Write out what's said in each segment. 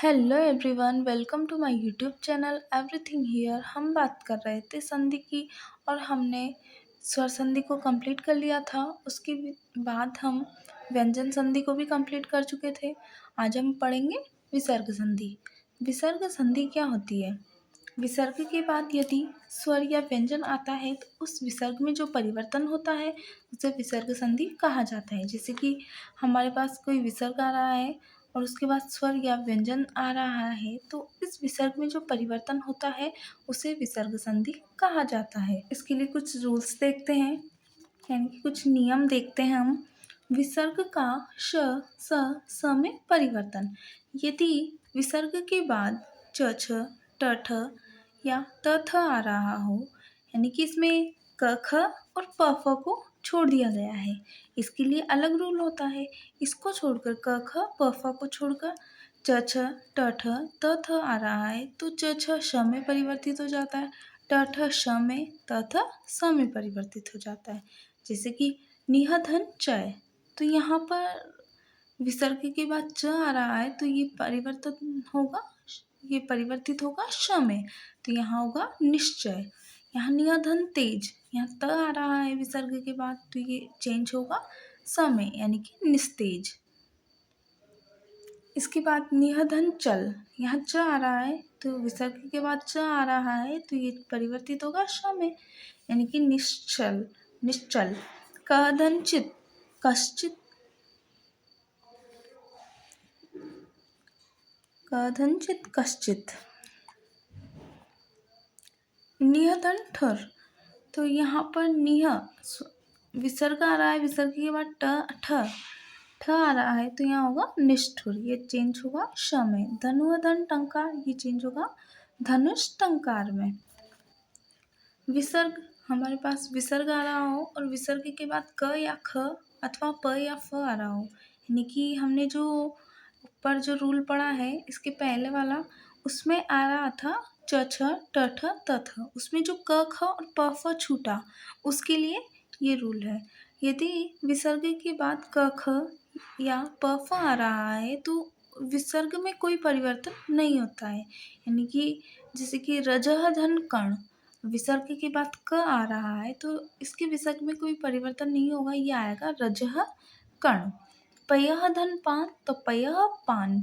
Hello everyone, welcome to my YouTube channel everything here. हम बात कर रहे थे संधि की और हमने स्वर संधि को कंप्लीट कर लिया था। उसके बाद हम व्यंजन संधि को भी कंप्लीट कर चुके थे। आज हम पढ़ेंगे विसर्ग संधि। विसर्ग संधि क्या होती है? विसर्ग के बाद यदि स्वर या व्यंजन आता है तो उस विसर्ग में जो परिवर्तन होता है उसे विसर्ग संधि कहा जाता है। जैसे कि हमारे पास कोई विसर्ग आ रहा है और उसके बाद स्वर या व्यंजन आ रहा है तो इस विसर्ग में जो परिवर्तन होता है उसे विसर्ग संधि कहा जाता है। इसके लिए कुछ रूल्स देखते हैं, यानी कि कुछ नियम देखते हैं हम। विसर्ग का श स में परिवर्तन। यदि विसर्ग के बाद च छ ट ठ या त थ आ रहा हो, यानी कि इसमें क ख और प फ को छोड़ दिया गया है, इसके लिए अलग रूल होता है। इसको छोड़कर क ख प फ को छोड़कर च छ ट ठ त थ आ रहा है तो च छ श में परिवर्तित हो जाता है, ट ठ श में, त थ स में परिवर्तित हो जाता है। जैसे कि निह धन चय, तो यहाँ पर विसर्ग के बाद च आ रहा है तो ये परिवर्तित होगा श में, तो यहाँ होगा निश्चय। यहाँ निह धन तेज, यहाँ त आ रहा है विसर्ग के बाद तो ये चेंज होगा स में, यानी कि निस्तेज। इसके बाद निह धन चल, यहाँ च आ रहा है तो विसर्ग के बाद च आ रहा है तो ये परिवर्तित होगा श में, यानी कि निश्चल निश्चल। क धन चित, कश्चित, कथंचित कश्चित। निह धन ठर, तो यहाँ पर निह विसर्ग आ रहा है, विसर्ग के बाद ठ आ रहा है तो यहाँ होगा निष्ठुर, ये चेंज होगा श में। धनु धन टंकार, ये चेंज होगा धनुष टंकार में। विसर्ग, हमारे पास विसर्ग आ रहा हो और विसर्ग के बाद क या ख अथवा प या फ आ रहा हो, यानी कि हमने जो ऊपर जो रूल पढ़ा है इसके पहले वाला, उसमें आ रहा था च छ ट ठ त थ, उसमें जो क ख और प फ छूटा उसके लिए ये रूल है। यदि विसर्ग के बाद क ख या प फ आ रहा है तो विसर्ग में कोई परिवर्तन नहीं होता है, यानी कि जैसे कि रजह धन कर्ण, विसर्ग के बाद क आ रहा है तो इसके विसर्ग में कोई परिवर्तन नहीं होगा, ये आएगा रजह कर्ण। पयः धन पान, तो पयः पान।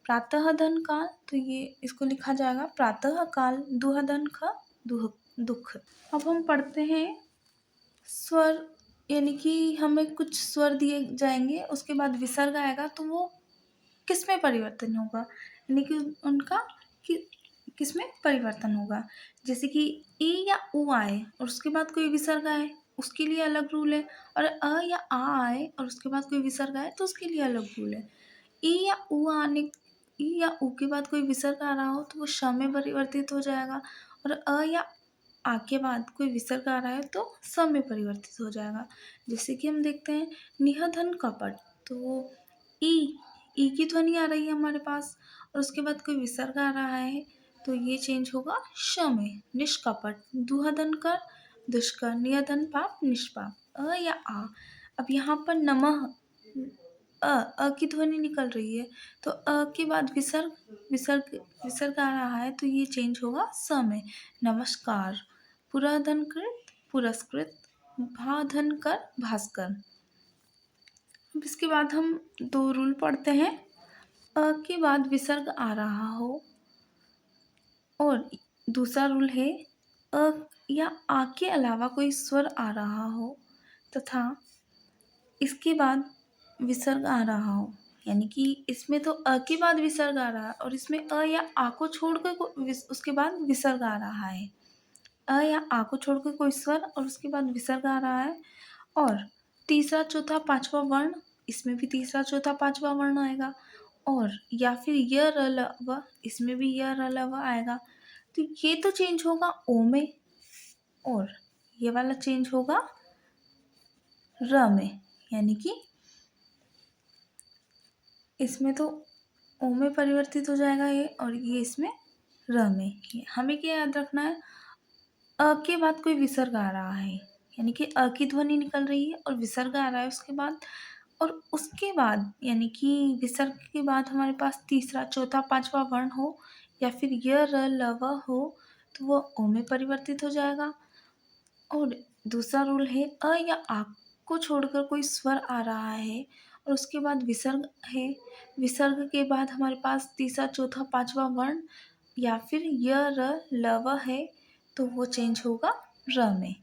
प्रातः धन काल, तो ये इसको लिखा जाएगा प्रातः काल। दुह धन ख, दुख। अब हम पढ़ते हैं स्वर, यानी कि हमें कुछ स्वर दिए जाएंगे, उसके बाद विसर्ग आएगा तो वो किस में परिवर्तन होगा, यानी कि उनका किस में परिवर्तन होगा। जैसे कि ए या उ आए और उसके बाद कोई विसर्ग आए, उसके लिए अलग रूल है। और अ या आ आए और उसके बाद कोई विसर्ग आए तो उसके लिए अलग रूल है। ई या उ आने, ई या उ के बाद कोई विसर्ग आ रहा हो तो वो श में परिवर्तित हो जाएगा, और अ या आ के बाद कोई विसर्ग आ रहा है तो स में परिवर्तित हो जाएगा। जैसे कि हम देखते हैं निहधन कपट, तो ई की ध्वनि आ रही है हमारे पास और उसके बाद कोई विसर्ग आ रहा है तो ये चेंज होगा श में। निष्कपट, दुहधन कर, दुष्कर, नियधन पाप, निष्पाप। अ या आ, अब यहाँ पर नमः, अ की ध्वनि निकल रही है तो अ के बाद विसर्ग आ रहा है तो ये चेंज होगा स में। नमस्कार, पुराधन कृत, पुरस्कृत, भाधन कर, भास्कर। अब इसके बाद हम दो रूल पढ़ते हैं। अ के बाद विसर्ग आ रहा हो, और दूसरा रूल है अ या आ के अलावा कोई स्वर आ रहा हो तथा इसके बाद विसर्ग आ रहा हो, यानी कि इसमें तो अ के बाद विसर्ग आ रहा है और इसमें अ या आ को छोड़कर उसके बाद विसर्ग आ रहा है। अ या आ को छोड़कर कोई स्वर और उसके बाद विसर्ग आ रहा है, और तीसरा चौथा पांचवा वर्ण, इसमें भी तीसरा चौथा पांचवा वर्ण आएगा, और या फिर य र ल व, इसमें भी य र ल व आएगा। तो ये तो चेंज होगा ओ में, और ये वाला चेंज होगा र में, यानी कि इसमें तो ओ में परिवर्तित हो जाएगा ये, और ये इसमें र में। हमें क्या याद रखना है, अ के बाद कोई विसर्ग आ रहा है, यानी कि अ की ध्वनि निकल रही है और विसर्ग आ रहा है उसके बाद, और उसके बाद यानी कि विसर्ग के बाद हमारे पास तीसरा, चौथा, पांचवा वर्ण हो या फिर य, र, ल, व हो तो वो ओ में परिवर्तित हो जाएगा। और दूसरा रूल है अ या आ को छोड़कर कोई स्वर आ रहा है और उसके बाद विसर्ग है, विसर्ग के बाद हमारे पास तीसरा, चौथा, पांचवा वर्ण या फिर य, र, ल, व है तो वो चेंज होगा र में।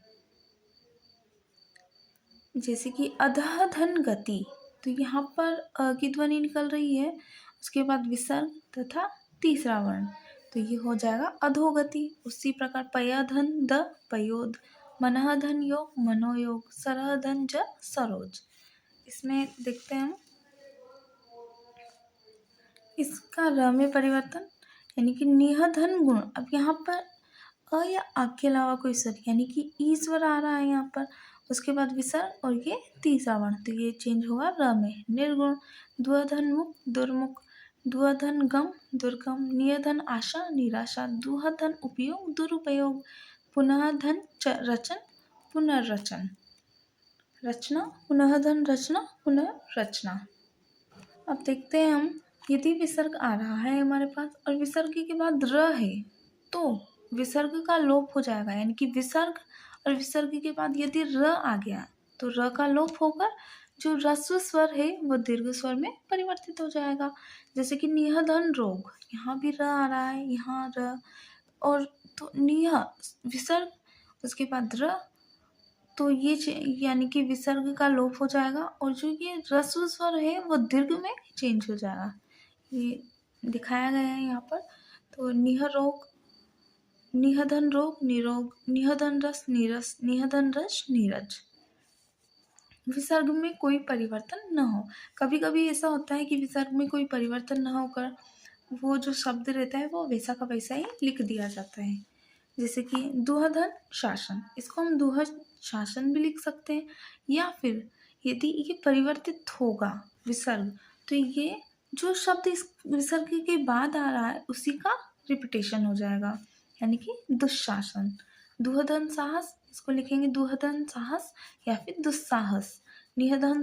जैसे कि अधः धन गति, तो यहाँ पर अ की ध्वनि निकल रही है, उसके बाद विसर्ग तथा तीसरा वर्ण, तो ये हो जाएगा अधोगति। उसी प्रकार पय धन द पयोद, मनः धन योग मनोयोग, सरह धन ज सरोज। इसमें देखते हैं हम इसका र में परिवर्तन यानी कि निह धन गुण। अब यहाँ पर अ या आ के अलावा कोई स्वर यानी कि ई स्वर आ रहा है यहाँ पर, उसके बाद विसर्ग और ये तीसरा वर्ण, तो ये चेंज होगा र में। निर्गुण, द्वधन मुख दुर्मुख, द्वधन गम दुर्गम, नियधन आशा निराशा, दुह धन उपयोग दुरुपयोग, पुनः धन रचन पुनर्रचन, रचना पुनः धन रचना पुनर्रचना। अब देखते हैं हम, यदि विसर्ग आ रहा है हमारे पास और विसर्ग के बाद र है तो विसर्ग का लोप हो जाएगा, यानी कि विसर्ग और विसर्ग के बाद यदि र आ गया तो र का लोप होकर जो ह्रस्व स्वर है वो दीर्घ स्वर में परिवर्तित हो जाएगा। जैसे कि निहधन रोग, यहाँ भी र आ रहा है, यहाँ र और तो निह विसर्ग उसके बाद र, तो ये यानी कि विसर्ग का लोप हो जाएगा और जो ये ह्रस्व स्वर है वो दीर्घ में चेंज हो जाएगा। ये दिखाया गया है यहाँ पर। तो निह रोग, निहधन रोग निरोग, निहधन रस नीरस, निहधन रस नीरज। विसर्ग में कोई परिवर्तन न हो। कभी कभी ऐसा होता है कि विसर्ग में कोई परिवर्तन न होकर वो जो शब्द रहता है वो वैसा का वैसा ही लिख दिया जाता है। जैसे कि दुहधन शासन, इसको हम दुह शासन भी लिख सकते हैं, या फिर यदि ये परिवर्तित होगा विसर्ग तो ये जो शब्द इस विसर्ग के बाद आ रहा है उसी का रिपीटेशन हो जाएगा, यानी कि दुशासन। दुहधन साहस, इसको लिखेंगे दुहधन साहस या फिर दुस्साहस। निहधन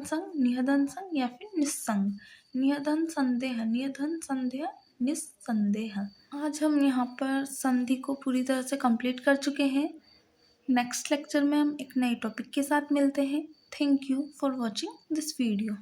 संग या फिर निस्संग, निहधन संदेह, निहधन संदेह, निस्संदेह। आज हम यहाँ पर संधि को पूरी तरह से कंप्लीट कर चुके हैं। नेक्स्ट लेक्चर में हम एक नए टॉपिक के साथ मिलते हैं। Thank you for watching this video.